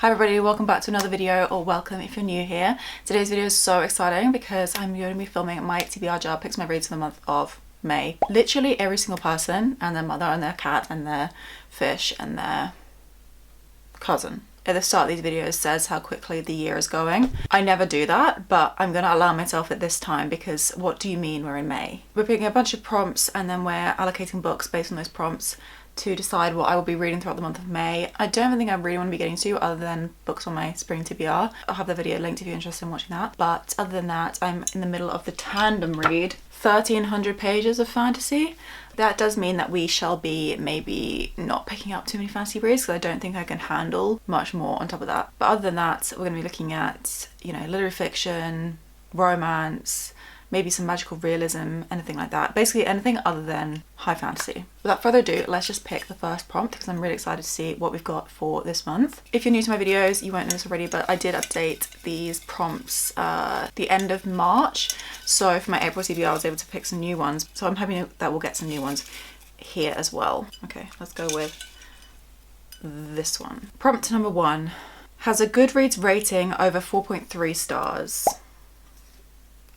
Hi everybody, welcome back to another video, or welcome if you're new here. Today's video is so exciting because I'm going to be filming my TBR jar picks my reads for the month of May. Literally every single person and their mother and their cat and their fish and their cousin at the start of these videos says how quickly the year is going. I never do that, but I'm going to allow myself at this time because what do you mean we're in May? We're picking a bunch of prompts and then we're allocating books based on those prompts to decide what I will be reading throughout the month of May. I don't think I really want to be getting to other than books on my spring TBR. I'll have the video linked if you're interested in watching that. But other than that, I'm in the middle of the tandem read, 1,300 pages of fantasy. That does mean that we shall be maybe not picking up too many fantasy reads because I don't think I can handle much more on top of that. But other than that, we're going to be looking at, you know, literary fiction, romance, maybe some magical realism, anything like that. Basically anything other than high fantasy. Without further ado, let's just pick the first prompt because I'm really excited to see what we've got for this month. If you're new to my videos, you won't know this already, but I did update these prompts the end of March. So for my April TBR, I was able to pick some new ones. So I'm hoping that we'll get some new ones here as well. Okay, let's go with this one. Prompt number 1 has a Goodreads rating over 4.3 stars.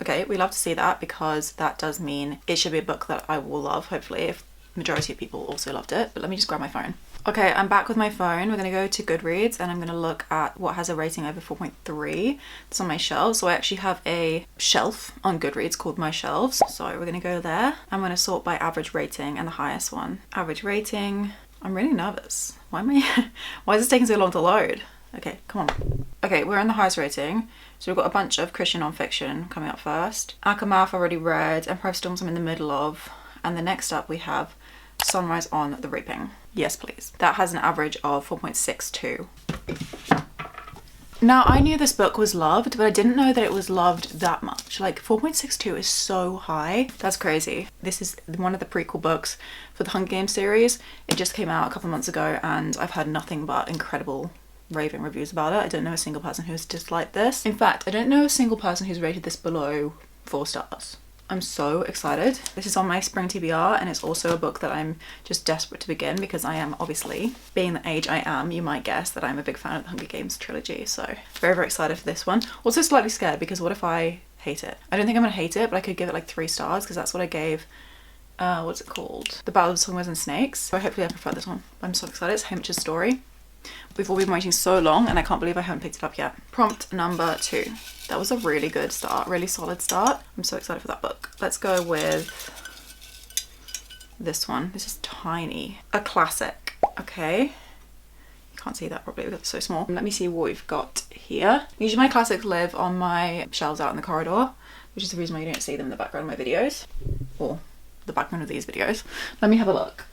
Okay, we love to see that because that does mean it should be a book that I will love, hopefully, if the majority of people also loved it. But let me just grab my phone. Okay, I'm back with my phone. We're going to go to Goodreads and I'm going to look at what has a rating over 4.3. It's on my shelves. So I actually have a shelf on Goodreads called My Shelves. So we're going to go there. I'm going to sort by average rating and the highest one. Average rating. I'm really nervous. Why is this taking so long to load? Okay, come on. Okay, we're in the highest rating. So we've got a bunch of Christian non-fiction coming up first. Akamath already read, Empire of Storms I'm in the middle of. And the next up we have Sunrise on the Reaping. Yes, please. That has an average of 4.62. Now, I knew this book was loved, but I didn't know that it was loved that much. Like, 4.62 is so high. That's crazy. This is one of the prequel books for the Hunger Games series. It just came out a couple months ago and I've heard nothing but incredible raving reviews about it. I don't know a single person who's disliked this. In fact, I don't know a single person who's rated this below 4 stars. I'm so excited. This is on my spring TBR and it's also a book that I'm just desperate to begin because I am obviously, being the age I am, you might guess that I'm a big fan of the Hunger Games trilogy. So very, very excited for this one. Also slightly scared because what if I hate it? I don't think I'm gonna hate it, but I could give it like 3 stars because that's what I gave what's it called? The Battle of the Songbirds and Snakes. So hopefully I prefer this one. I'm so excited. It's Hamich's story. We've all been waiting so long and I can't believe I haven't picked it up yet. Prompt number 2. That was a really good start, really solid start. I'm so excited for that book. Let's go with this one. This is tiny. A classic. Okay. You can't see that probably because it's so small. Let me see what we've got here. Usually my classics live on my shelves out in the corridor, which is the reason why you don't see them in the background of my videos or the background of these videos. Let me have a look.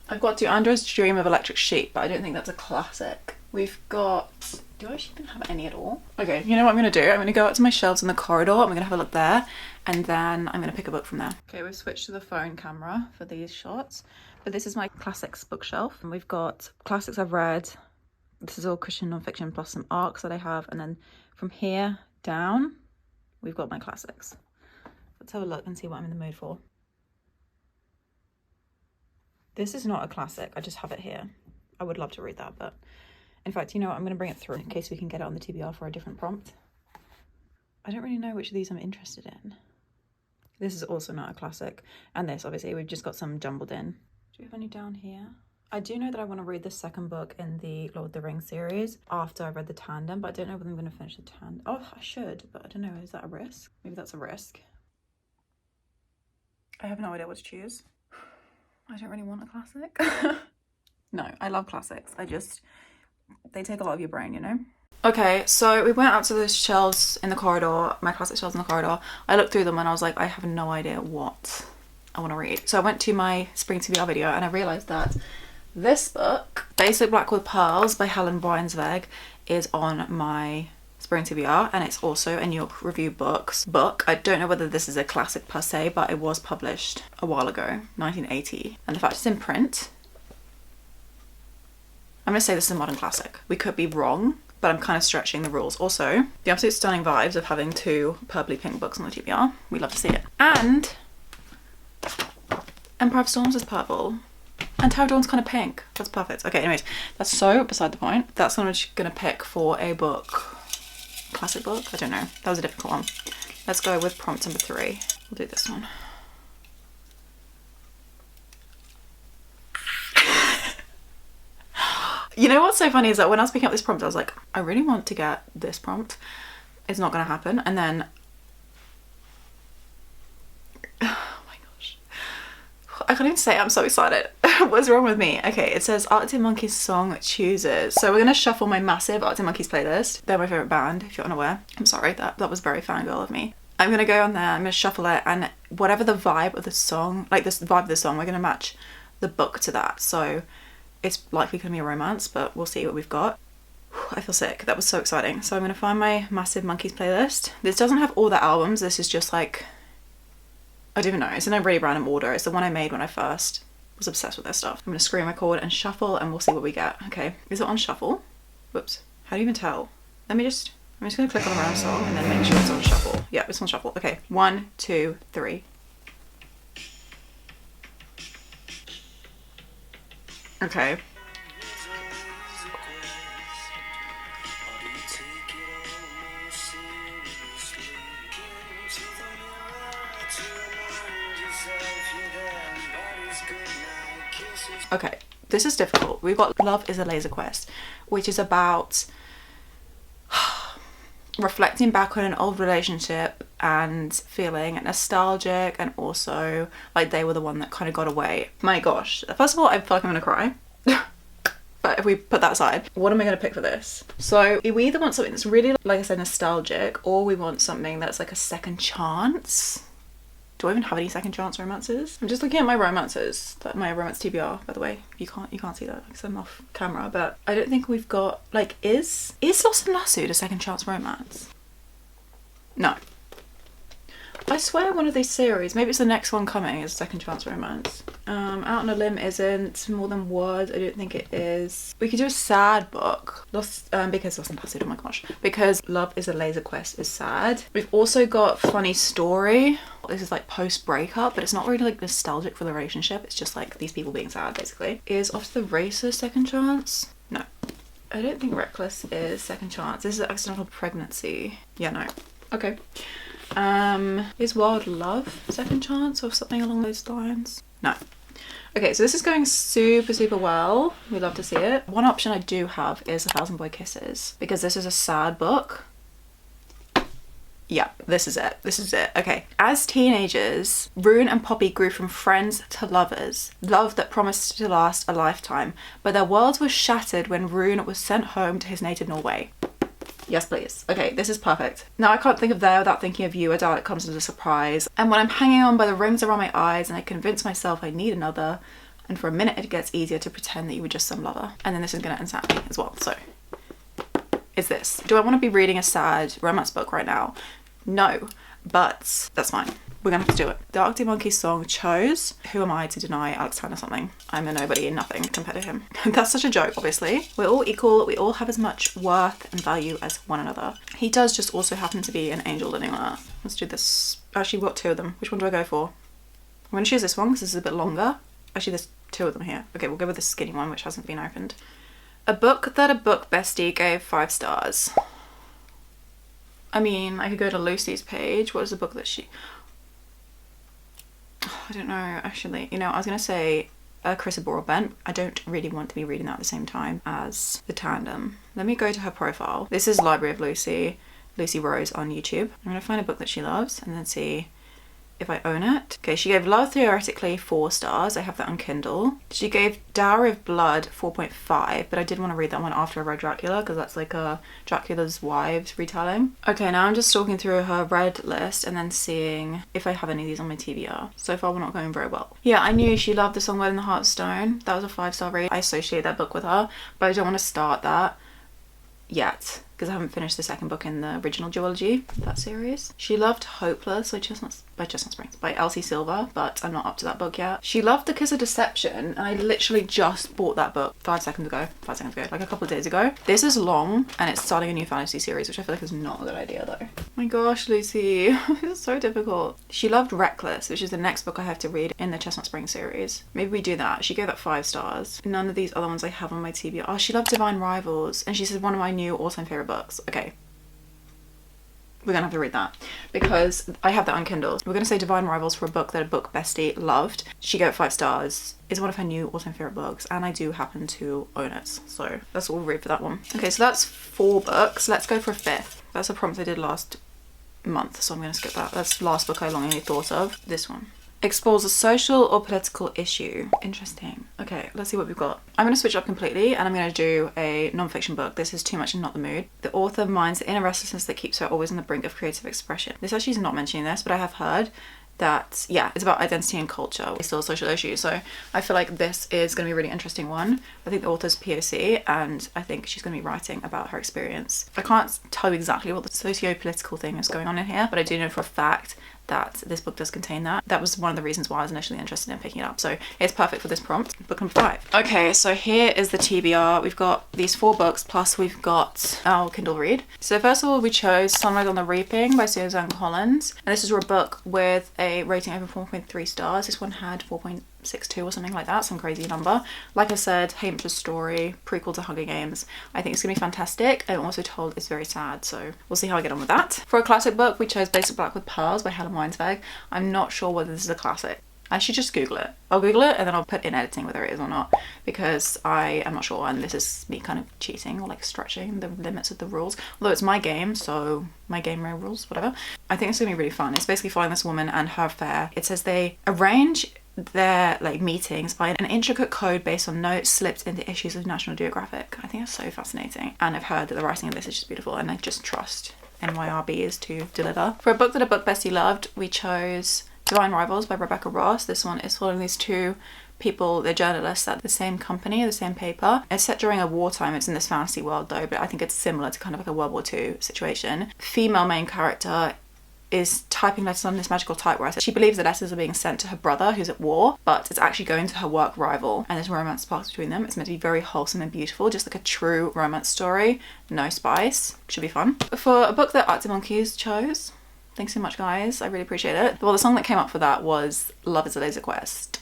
I've got To Andro's Dream of Electric Sheep, but I don't think that's a classic. We've got... Do I even have any at all? Okay, you know what I'm going to do? I'm going to go out to my shelves in the corridor. I'm going to have a look there and then I'm going to pick a book from there. Okay, we've switched to the phone camera for these shots. But this is my classics bookshelf. And we've got classics I've read. This is all Christian non-fiction plus some arcs that I have. And then from here down, we've got my classics. Let's have a look and see what I'm in the mood for. This is not a classic, I just have it here. I would love to read that, but in fact, you know what, I'm going to bring it through in case we can get it on the TBR for a different prompt. I don't really know which of these I'm interested in. This is also not a classic. And this, obviously, we've just got some jumbled in. Do we have any down here? I do know that I want to read the second book in the Lord of the Rings series after I've read the tandem, but I don't know whether I'm going to finish the tandem. Oh, I should, but I don't know, is that a risk? Maybe that's a risk. I have no idea what to choose. I don't really want a classic. No, I love classics. They take a lot of your brain, you know? Okay, so we went out to the shelves in the corridor, my classic shelves in the corridor. I looked through them and I was like, I have no idea what I want to read. So I went to my spring TBR video and I realised that this book, Basic Blackwell Pearls by Helen Weinsweg, is on my spring TBR and it's also a New York Review Books book. I don't know whether this is a classic per se, but it was published a while ago, 1980. And the fact it's in print, I'm going to say this is a modern classic. We could be wrong, but I'm kind of stretching the rules. Also, the absolute stunning vibes of having 2 purpley pink books on the TBR. We love to see it. And Empire of Storms is purple. And Tarot Dawn's kind of pink. That's perfect. Okay, anyways, that's so beside the point. That's what I'm just gonna pick for a book. Classic book? I don't know. That was a difficult one. Let's go with prompt number 3. We'll do this one. You know what's so funny is that when I was picking up this prompt, I was like, I really want to get this prompt. It's not gonna happen. And then, oh my gosh, I can't even say it. I'm so excited. What's wrong with me? Okay, it says Arctic Monkeys song chooses. So we're gonna shuffle my massive Arctic Monkeys playlist. They're my favorite band, if you're unaware. I'm sorry, that was very fangirl of me. I'm gonna go on there, I'm gonna shuffle it, and whatever the vibe of the song, like this vibe of the song, we're gonna match the book to that. So it's likely gonna be a romance, but we'll see what we've got. I feel sick. That was so exciting. So I'm gonna find my massive Monkeys playlist. This doesn't have all the albums. This is just like, I don't even know. It's in a really random order. It's the one I made when I first was obsessed with this stuff. I'm gonna scream my chord and shuffle, and we'll see what we get. Okay, is it on shuffle? Whoops. How do you even tell? I'm just gonna click on a random song and then make sure it's on shuffle. Yeah, it's on shuffle. Okay, 1, 2, 3. Okay. Okay, this is difficult. We've got Love is a Laser Quest, which is about reflecting back on an old relationship and feeling nostalgic, and also like they were the one that kind of got away. My gosh, first of all, I feel like I'm gonna cry. But if we put that aside, what am I going to pick for this? So we either want something that's really, like I said, nostalgic, or we want something that's like a second chance. Do I even have any second chance romances? I'm just looking at my romances, like my romance TBR, by the way. You can't see that because I'm off camera, but I don't think we've got, like, is Lost and Lassoed a second chance romance? No. I swear one of these series, maybe it's the next one coming, is second chance romance. Out on a Limb isn't. More Than Words, I don't think it is. We could do a sad book. Because Lost and Lassoed, oh my gosh. Because Love is a Laser Quest is sad. We've also got Funny Story. This is like post-breakup, but it's not really like nostalgic for the relationship. It's just like these people being sad, basically. Is Off the Races second chance? No. I don't think Reckless is second chance. This is Accidental Pregnancy. Yeah, no. Okay. Is Wild Love second chance or something along those lines? No. Okay, so this is going super well. We love to see it. One option I do have is 1,000 Boy Kisses, because this is a sad book. Yeah, this is it. This is it. Okay. As teenagers, Rune and Poppy grew from friends to lovers. Love that promised to last a lifetime. But their worlds were shattered when Rune was sent home to his native Norway. Yes, please. Okay, this is perfect. Now I can't think of there without thinking of you. I doubt it comes as a surprise. And when I'm hanging on by the rings around my eyes and I convince myself I need another, and for a minute it gets easier to pretend that you were just some lover. And then this is gonna end sadly as well. So, is this. Do I want to be reading a sad romance book right now? No, but that's fine. We're gonna have to do it. The Arctic Monkeys song chose. Who am I to deny Alex Turner something? I'm a nobody and nothing compared to him. That's such a joke, obviously. We're all equal. We all have as much worth and value as one another. He does just also happen to be an angel living on earth. Let's do this. Actually, we've got 2 of them. Which one do I go for? I'm gonna choose this one because this is a bit longer. Actually, there's 2 of them here. Okay, we'll go with the skinny one, which hasn't been opened. A book that a book bestie gave 5 stars. I mean, I could go to Lucy's page. What was the book that she... I don't know, actually. You know, I was going to say Chris Bent. I don't really want to be reading that at the same time as The Tandem. Let me go to her profile. This is Library of Lucy, Lucy Rose on YouTube. I'm going to find a book that she loves and then see if I own it. Okay, she gave Love Theoretically 4 stars. I have that on Kindle. She gave Dowry of Blood 4.5, but I did want to read that one after I read Dracula because that's like a Dracula's Wives retelling. Okay, now I'm just stalking through her read list and then seeing if I have any of these on my TBR. So far we're not going very well. Yeah, I knew she loved the song Word in the Heartstone. That was a 5-star read. I associate that book with her, but I don't want to start that yet. because I haven't finished the second book in the original duology of that series. She loved Hopeless by Chestnut Springs by Elsie Silver, but I'm not up to that book yet. She loved The Kiss of Deception, and I literally just bought that book 5 seconds ago, like a couple of days ago. This is long and it's starting a new fantasy series, which I feel like is not a good idea though. Oh my gosh, Lucy, it's so difficult. She loved Reckless, which is the next book I have to read in the Chestnut Springs series. Maybe we do that. She gave that 5 stars. None of these other ones I have on my TBR. Oh, she loved Divine Rivals, and she said one of my new all-time favorite books. Okay, we're gonna have to read that because I have that on Kindle. We're gonna say Divine Rivals for a book that a book bestie loved. She gave it 5 stars. It's one of her new all-time favorite books, and I do happen to own it, so that's all we'll read for that one. Okay, so that's 4 books. Let's go for a 5th. That's a prompt I did last month, so I'm gonna skip that. That's the last book I longingly thought of. This one explores a social or political issue. Interesting. Okay, let's see what we've got. I'm going to switch up completely and I'm going to do a non-fiction book. This is Too Much and Not the Mood. The author minds the inner restlessness that keeps her always on the brink of creative expression. This actually is not mentioning this, but I have heard that, yeah, it's about identity and culture. It's still a social issue, so I feel like this is going to be a really interesting one. I think the author's POC, and I think she's going to be writing about her experience. I can't tell you exactly what the socio-political thing is going on in here, but I do know for a fact that this book does contain that. That was one of the reasons why I was initially interested in picking it up, so it's perfect for this prompt. Book number 5. Okay, so here is the TBR. We've got these 4 books, plus we've got our Kindle read. So first of all, we chose Sunrise on the Reaping by Suzanne Collins, and this is a book with a rating over 4.3 stars. This one had 4.62 or something like that, some crazy number. Like I said, Hamish's story, prequel to Hunger Games. I think it's gonna be fantastic. I'm also told it's very sad, so we'll see how I get on with that. For a classic book, we chose Basic Black with Pearls by Helen Weinsberg. I'm not sure whether this is a classic. I should just Google it. I'll Google it and then I'll put in editing whether it is or not, because I am not sure, and this is me kind of cheating or like stretching the limits of the rules. Although it's my game, so my game rules, whatever. I think it's gonna be really fun. It's basically following this woman and her affair. It says they arrange their like meetings by an intricate code based on notes slipped into issues of National Geographic. I think it's so fascinating, and I've heard that the writing of this is just beautiful, and I just trust NYRBs to deliver. For a book that a book bestie loved, we chose Divine Rivals by Rebecca Ross. This one is following these 2 people, they're journalists at the same company, the same paper. It's set during a wartime. It's in this fantasy world though, but I think it's similar to kind of like a World War II situation. Female main character is typing letters on this magical typewriter. She believes the letters are being sent to her brother who's at war, but it's actually going to her work rival, and this romance sparks between them. It's meant to be very wholesome and beautiful, just like a true romance story. No spice. Should be fun. For a book that Arctic Monkeys chose, thanks so much guys, I really appreciate it. Well, the song that came up for that was Love is a Laser Quest.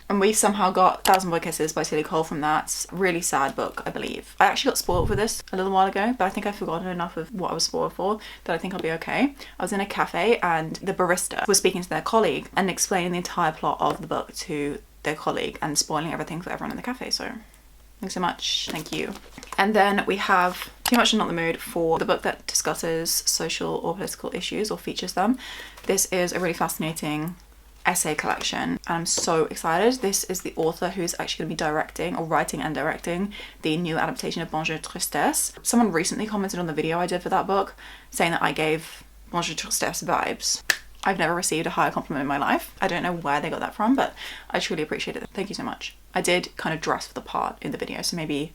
And we somehow got 1,000 Boy Kisses by Celia Cole from that. Really sad book, I believe. I actually got spoiled for this a little while ago, but I think I've forgotten enough of what I was spoiled for that I think I'll be okay. I was in a cafe and the barista was speaking to their colleague and explaining the entire plot of the book to their colleague and spoiling everything for everyone in the cafe, so thanks so much, thank you. And then we have Too Much and Not the Mood for the book that discusses social or political issues or features them. This is a really fascinating essay collection and I'm so excited. This is the author who's actually going to be directing or writing and directing the new adaptation of Bonjour Tristesse. Someone recently commented on the video I did for that book saying that I gave Bonjour Tristesse vibes. I've never received a higher compliment in my life. I don't know where they got that from, but I truly appreciate it. Thank you so much. I did kind of dress for the part in the video, so maybe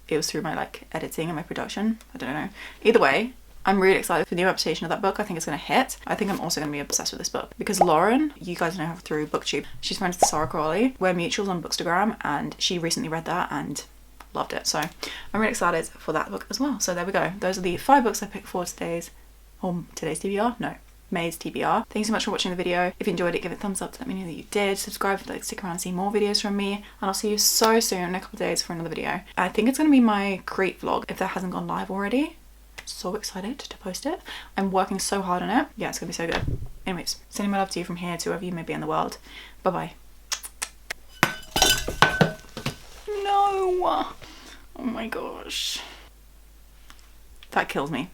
it was through my like editing and my production. I don't know. Either way, I'm really excited for the new adaptation of that book. I think it's going to hit. I think I'm also going to be obsessed with this book because Lauren, you guys know her through BookTube. She's friends with Sarah Crawley. We're mutuals on Bookstagram, and she recently read that and loved it. So I'm really excited for that book as well. So there we go. Those are the 5 books I picked for today's TBR. No, May's TBR. Thanks so much for watching the video. If you enjoyed it, give it a thumbs up to let me know that you did. Subscribe to stick around and see more videos from me, and I'll see you so soon in a couple of days for another video. I think it's going to be my Crete vlog if that hasn't gone live already. So excited to post it. I'm working so hard on it. Yeah, it's gonna be so good. Anyways, sending my love to you from here to wherever you may be in the world. Bye bye. No! Oh my gosh. That kills me.